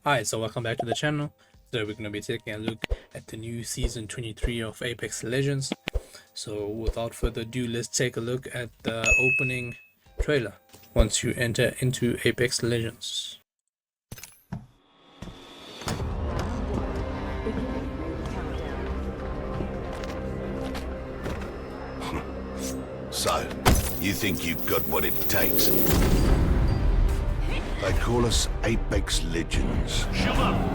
Alright, so welcome back to the channel. Today we're going to be taking a look at the new season 23 of Apex Legends. So without further ado, let's take a look at the opening trailer once you enter into Apex Legends. So, you think you've got what it takes? They call us Apex Legends. Shut up!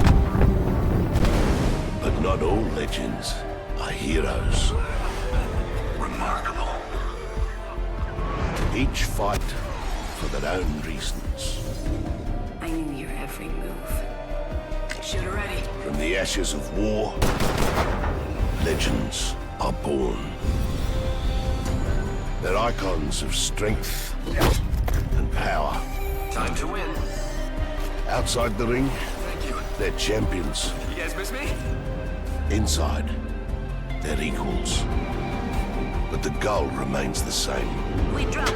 But not all legends are heroes. Remarkable. Each fight for their own reasons. I knew your every move. Shoot her ready. From the ashes of war, legends are born. They're icons of strength and power. Time to win. Outside the ring, Thank you. they're champions. You guys miss me? Inside, they're equals. But the goal remains the same. We drop.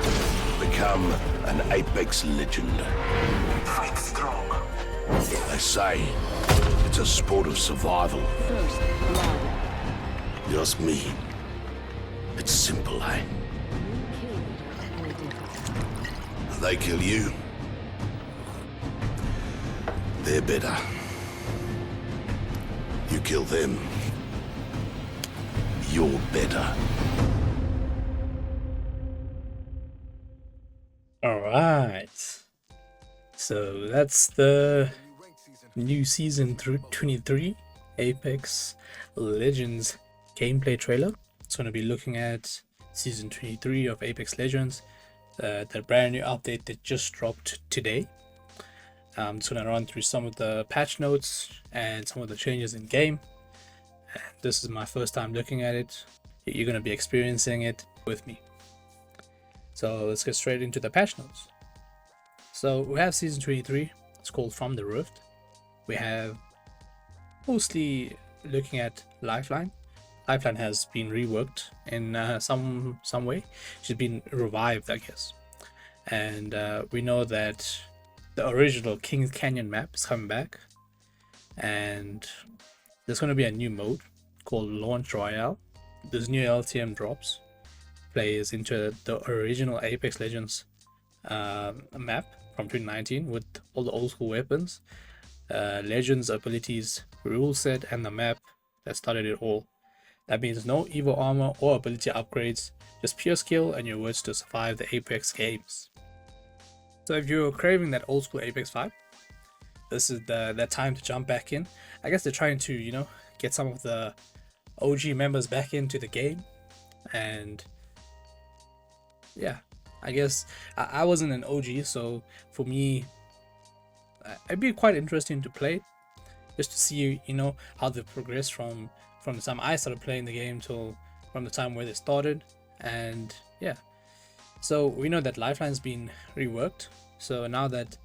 Become an Apex legend. Fight strong. They say it's a sport of survival. First blood. You ask me, it's simple, eh? They kill you, they're better. You kill them, you're better. Alright, so that's the new season 23 Apex Legends gameplay trailer. It's going to be looking at season 23 of Apex Legends, the brand new update that just dropped today. I'm just going to run through some of the patch notes and some of the changes in game. And this is my first time looking at it. You're going to be experiencing it with me. So let's get straight into the patch notes. So we have season 23. It's called From the Rift. We have mostly looking at Lifeline. Lifeline has been reworked in some way. She's been revived, I guess. And we know that the original Kings Canyon map is coming back. And there's going to be a new mode called Launch Royale. This new LTM drops players into the original Apex Legends map from 2019 with all the old school weapons, Legends abilities, rule set, and the map that started it all. That means no evil armor or ability upgrades, just pure skill and your words to survive the Apex games. So if you're craving that old school Apex vibe, this is that time to jump back in. I guess they're trying to, you know, get some of the OG members back into the game. And yeah, I guess I wasn't an OG, so for me, it'd be quite interesting to play, just to see, you know, how they progress from the time I started playing the game till from the time where they started. And yeah, so we know that Lifeline's been reworked. So now that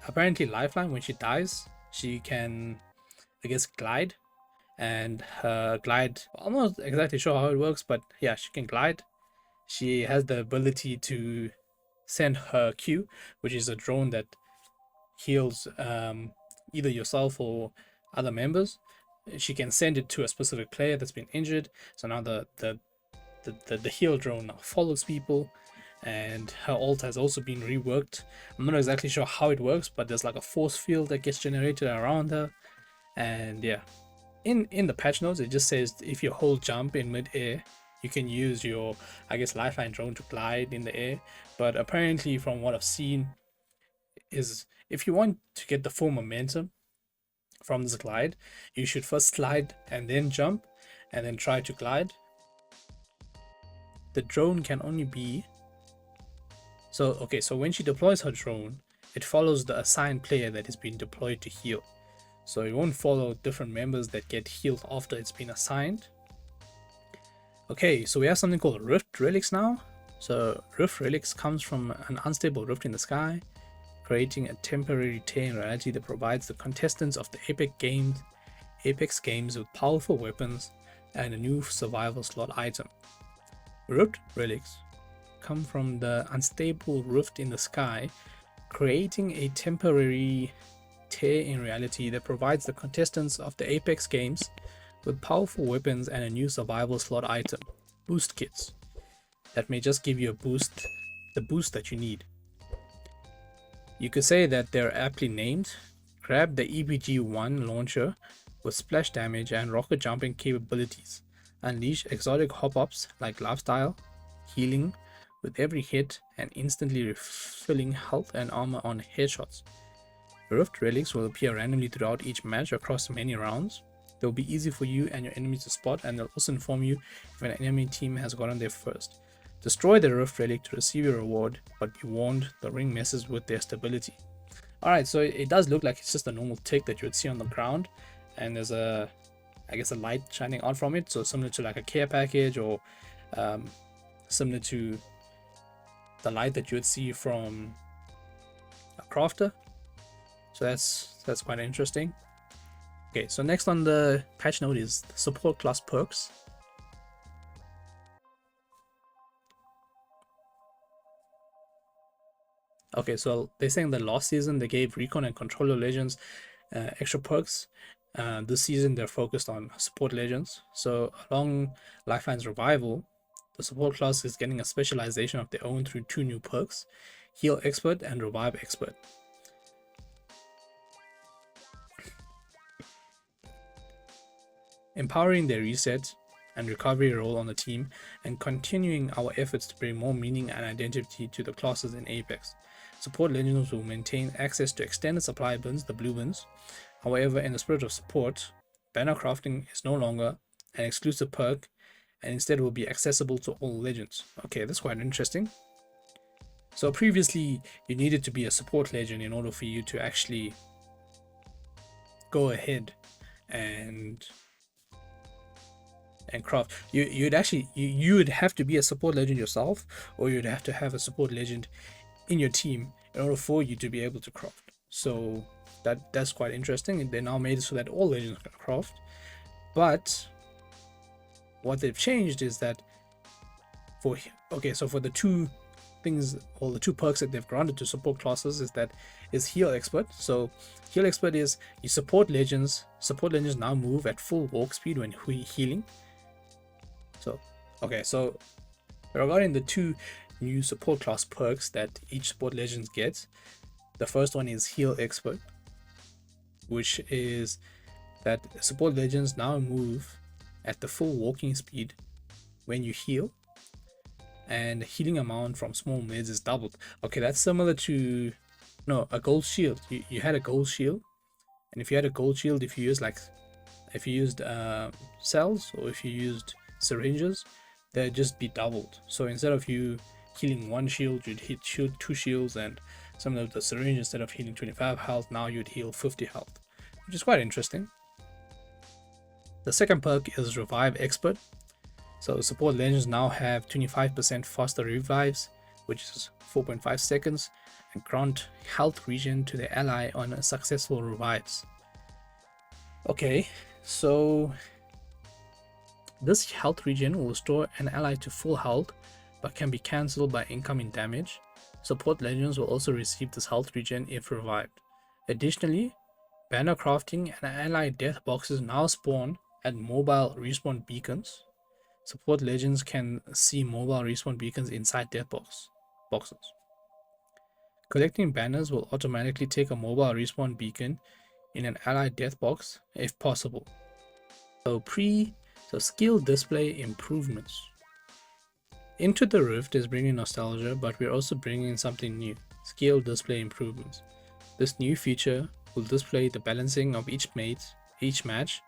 apparently Lifeline, when she dies, she can, I guess, glide. And glide, I'm not exactly sure how it works, but yeah, she can glide. She has the ability to send her Q, which is a drone that heals either yourself or other members. She can send it to a specific player that's been injured. So now the heal drone now follows people, and her ult has also been reworked. I'm not exactly sure how it works, but there's like a force field that gets generated around her. And yeah, in the patch notes it just says if you hold jump in mid-air, you can use your, I guess, Lifeline drone to glide in the air. But apparently from what I've seen is if you want to get the full momentum from this glide, you should first slide and then jump and then try to glide. The drone can only be so when she deploys her drone, it follows the assigned player that has been deployed to heal. So it won't follow different members that get healed after it's been assigned. Okay, so we have something called Rift Relics now. So Rift Relics comes from an unstable rift in the sky, creating a temporary tear in reality that provides the contestants of the Apex games with powerful weapons and a new survival slot item. Rift Relics come from the unstable rift in the sky, creating a temporary tear in reality that provides the contestants of the Apex games with powerful weapons and a new survival slot item, boost kits, that may just give you the boost that you need. You could say that they're aptly named. Grab the EBG-1 launcher with splash damage and rocket jumping capabilities. Unleash exotic hop-ups like lifestyle, healing with every hit, and instantly refilling health and armor on headshots. Rift relics will appear randomly throughout each match across many rounds. They'll be easy for you and your enemies to spot, and they'll also inform you if an enemy team has gotten there first. Destroy the Rift relic to receive your reward, but be warned, the ring messes with their stability. Alright, so it does look like it's just a normal tick that you would see on the ground, and there's a light shining out from it, so similar to like a care package, or similar to the light that you would see from a crafter. So that's quite interesting. Okay, so next on the patch note is the support class perks. Okay, so they're saying that last season they gave Recon and Controller Legends extra perks. This season they're focused on support legends. So along Lifeline's revival, the support class is getting a specialization of their own through 2 new perks, Heal Expert and Revive Expert. Empowering their reset and recovery role on the team, and continuing our efforts to bring more meaning and identity to the classes in Apex. Support legends will maintain access to extended supply bins, the blue bins. However, in the spirit of support, banner crafting is no longer an exclusive perk and instead will be accessible to all legends. Okay, that's quite interesting. So previously you needed to be a support legend in order for you to actually go ahead and craft. You would have to be a support legend yourself, or you'd have to have a support legend in your team in order for you to be able to craft. So that's quite interesting. They now made it so that all legends can craft. But what they've changed is that for the 2 things, or the 2 perks that they've granted to support classes is Heal Expert. So Heal Expert is you support legends now move at full walk speed when healing. So regarding the 2 new support class perks that each support legends gets, the first one is Heal Expert, which is that support legends now move at the full walking speed when you heal, and the healing amount from small meds is doubled. Okay, that's similar to a gold shield. You had a gold shield, and if you had a gold shield, if you used cells, or if you used syringes, they'd just be doubled. So instead of you healing 1 shield, you'd hit 2 shields, and some of the syringe, instead of healing 25 health, now you'd heal 50 health, which is quite interesting. The second perk is Revive Expert. So support legends now have 25% faster revives, which is 4.5 seconds, and grant health regen to the ally on a successful revives. Okay, so this health regen will restore an ally to full health, but can be cancelled by incoming damage. Support legends will also receive this health regen if revived. Additionally, banner crafting and ally death boxes now spawn at mobile respawn beacons. Support legends can see mobile respawn beacons inside death boxes. Collecting banners will automatically take a mobile respawn beacon in an ally death box if possible. So skill display improvements. Into the Rift is bringing nostalgia, but we're also bringing something new, skill display improvements. This new feature will display the balancing of each match,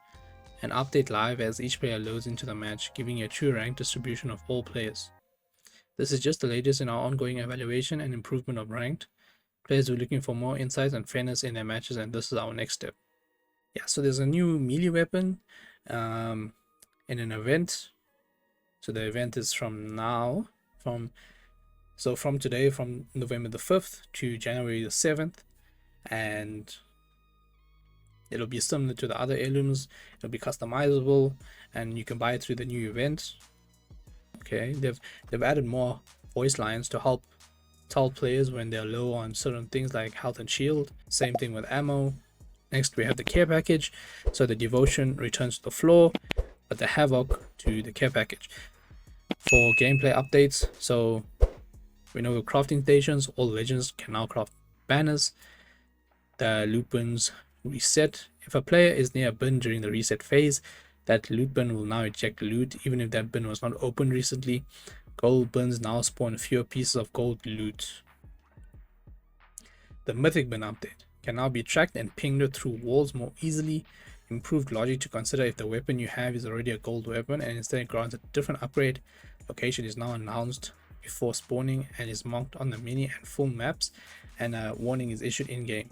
and update live as each player loads into the match, giving you a true rank distribution of all players. This is just the latest in our ongoing evaluation and improvement of ranked. Players are looking for more insights and fairness in their matches, and this is our next step. Yeah, so there's a new melee weapon in an event. So the event is from today, from November the 5th to January the 7th, and it'll be similar to the other heirlooms. It'll be customizable, and you can buy it through the new event. Okay, they've added more voice lines to help tell players when they're low on certain things like health and shield. Same thing with ammo. Next, we have the care package. So the devotion returns to the floor, but the havoc to the care package. For gameplay updates, so we know with crafting stations, all legends can now craft banners. The loot bins reset. If a player is near a bin during the reset phase, that loot bin will now eject loot, even if that bin was not opened recently. Gold bins now spawn fewer pieces of gold loot. The mythic bin update can now be tracked and pinged through walls more easily. Improved logic to consider if the weapon you have is already a gold weapon and instead grants a different upgrade. Location is now announced before spawning and is marked on the mini and full maps, and a warning is issued in game.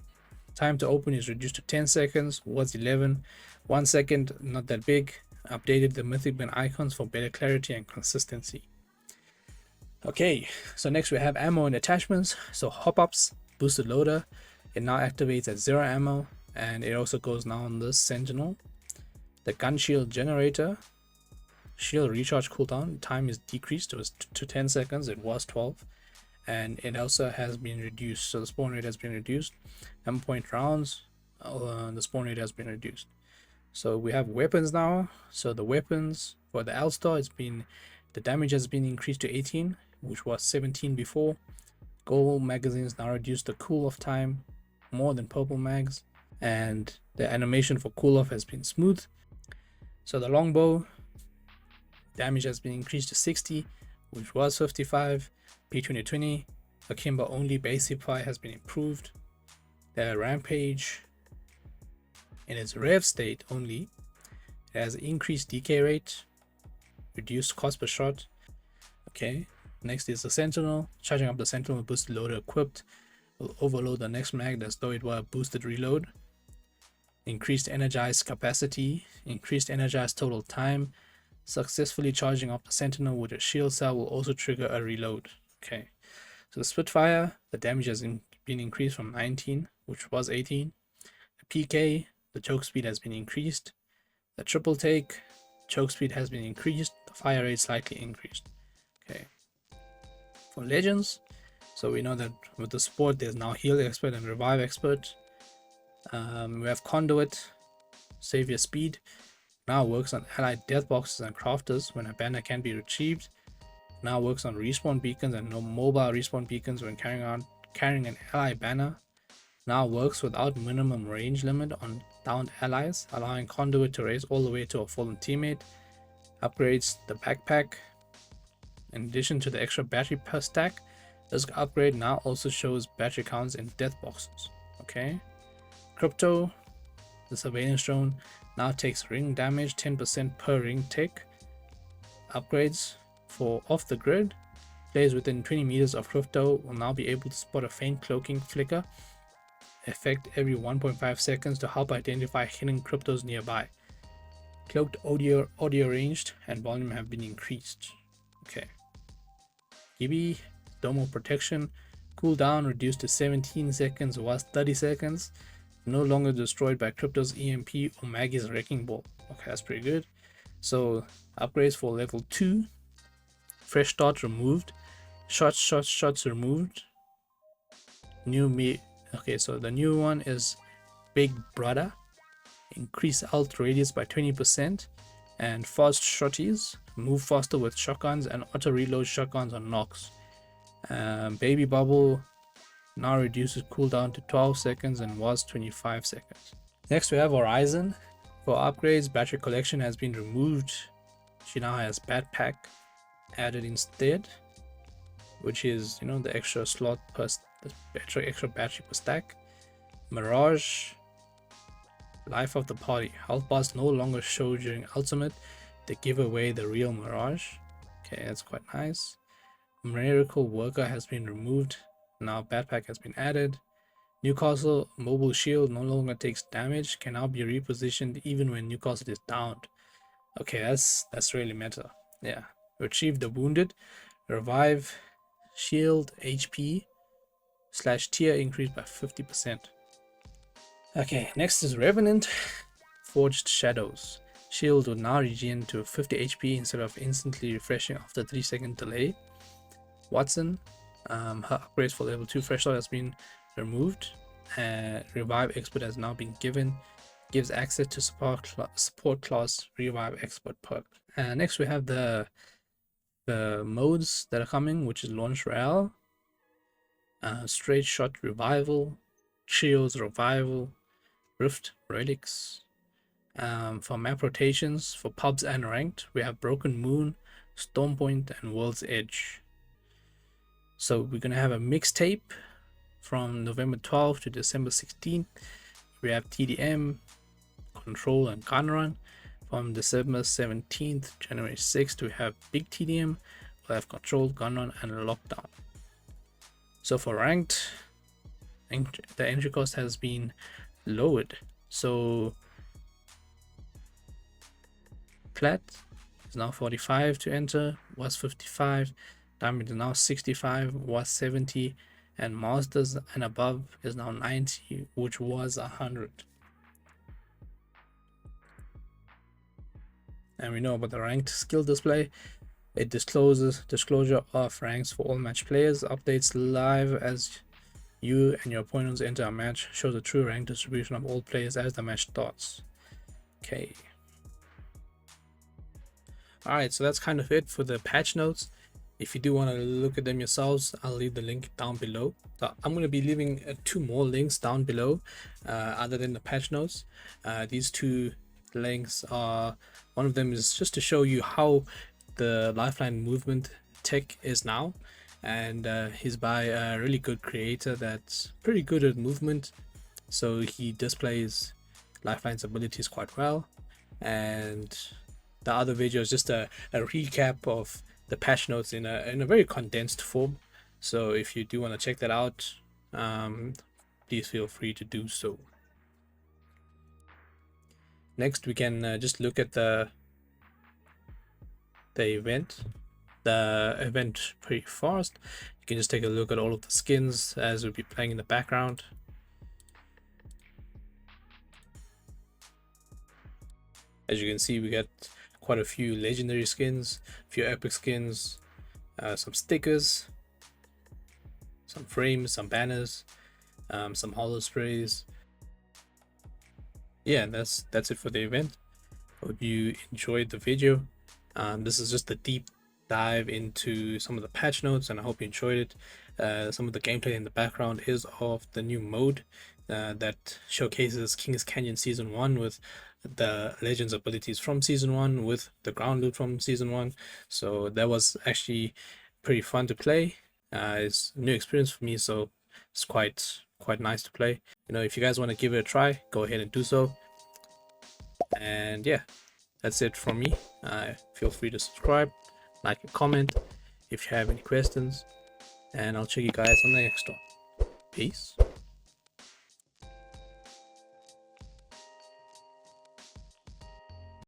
Time to open is reduced to 10 seconds, was 11. 1 second, not that big. Updated the mythic bin icons for better clarity and consistency. Okay, so next we have ammo and attachments. So hop-ups, boosted loader, it now activates at 0 ammo, and it also goes now on the sentinel. The gun shield generator, shield recharge cooldown time is decreased to 10 seconds, it was 12, and it also has been reduced, so the spawn rate has been reduced. Ammo point rounds, the spawn rate has been reduced. So we have weapons now. So the weapons for the L-Star, the damage has been increased to 18, which was 17 before. Gold magazines now reduce the cool off time more than purple mags, and the animation for cool off has been smooth. So the longbow damage has been increased to 60, which was 55. P2020 akimbo only base hipfire has been improved. The rampage in its rev state only, it has increased decay rate, reduced cost per shot. Okay, next is the sentinel. Charging up the sentinel with boosted loader equipped will overload the next mag as though it were a boosted reload. Increased energized capacity, increased energized total time. Successfully charging up the sentinel with a shield cell will also trigger a reload. Okay, so the Spitfire, the damage has been increased from 19, which was 18. The PK, the choke speed has been increased. The triple take, choke speed has been increased. The fire rate slightly increased. Okay, for legends, so we know that with the support there's now heal expert and revive expert. We have conduit, savior speed, now works on allied death boxes and crafters when a banner can be retrieved. Now works on respawn beacons and no mobile respawn beacons when carrying an ally banner. Now works without minimum range limit on downed allies, allowing conduit to race all the way to a fallen teammate. Upgrades the backpack. In addition to the extra battery per stack, this upgrade now also shows battery counts in death boxes. Okay, crypto, the surveillance drone, now takes ring damage 10% per ring tick. Upgrades for off the grid, players within 20 meters of crypto will now be able to spot a faint cloaking flicker effect every 1.5 seconds to help identify hidden cryptos nearby. Cloaked audio ranged and volume have been increased. Okay, Gibby, Domo protection, cooldown reduced to 17 seconds, was 30 seconds. No longer destroyed by crypto's EMP or Maggie's wrecking ball. Okay, that's pretty good. So upgrades for level 2, fresh start removed, shots removed. Okay, so the new one is Big Brother, increase alt radius by 20%, and fast shotties, move faster with shotguns and auto reload shotguns on knocks. Baby Bubble now reduces cooldown to 12 seconds and was 25 seconds. Next we have Horizon. For upgrades, battery collection has been removed. She now has backpack added instead, which is, you know, the extra slot per extra battery per stack. Mirage, life of the party, health bars no longer show during ultimate. They give away the real Mirage. Okay, that's quite nice. Miracle Worker has been removed. Now backpack has been added. Newcastle mobile shield no longer takes damage, can now be repositioned even when Newcastle is downed. Okay, that's really meta. Yeah. Retrieve the wounded, revive, shield, HP / tier increased by 50%. Okay, next is Revenant, Forged Shadows. Shield will now regen to 50 HP instead of instantly refreshing after 3-second delay. Watson, her upgrades for level 2 fresh start has been removed. Revive expert has now been given. Gives access to support class revive expert perk. Next we have the modes that are coming, which is launch royale, straight shot revival, shields revival, rift relics. For map rotations for pubs and ranked, we have Broken Moon, Stormpoint, and World's Edge. So we're gonna have a mixtape from November 12th to December 16th. We have TDM, Control, and Gun Run. From December 17th, January 6th, we have Big TDM, we'll have Control, Gun Run, and Lockdown. So for ranked, the entry cost has been lowered. So Plat is now 45 to enter, was 55, Diamond is now 65, was 70, and Masters and above is now 90, which was 100. And we know about the ranked skill display. It disclosure of ranks for all match players, updates live as you and your opponents enter a match, shows the true rank distribution of all players as the match starts. Okay. Alright, so that's kind of it for the patch notes. If you do want to look at them yourselves, I'll leave the link down below. So I'm going to be leaving 2 more links down below, other than the patch notes. These 2 links are, one of them is just to show you how the lifeline movement tech is now, and he's by a really good creator that's pretty good at movement, so he displays lifeline's abilities quite well. And the other video is just a recap of the patch notes in a very condensed form. So if you do want to check that out, please feel free to do so. Next we can just look at the event. The event pretty fast. You can just take a look at all of the skins as we'll be playing in the background. As you can see, we got quite a few legendary skins, a few epic skins, some stickers, some frames, some banners, some holo sprays. Yeah, that's it for the event. Hope you enjoyed the video. This is just a deep dive into some of the patch notes, and I hope you enjoyed it. Some of the gameplay in the background is of the new mode that showcases Kings Canyon Season 1 with the Legends abilities from Season 1 with the ground loot from Season 1. So that was actually pretty fun to play. It's a new experience for me, so it's quite nice to play. You know, if you guys want to give it a try, go ahead and do so. And yeah, that's it from me. Feel free to subscribe, like, and comment if you have any questions, and I'll check you guys on the next one. Peace.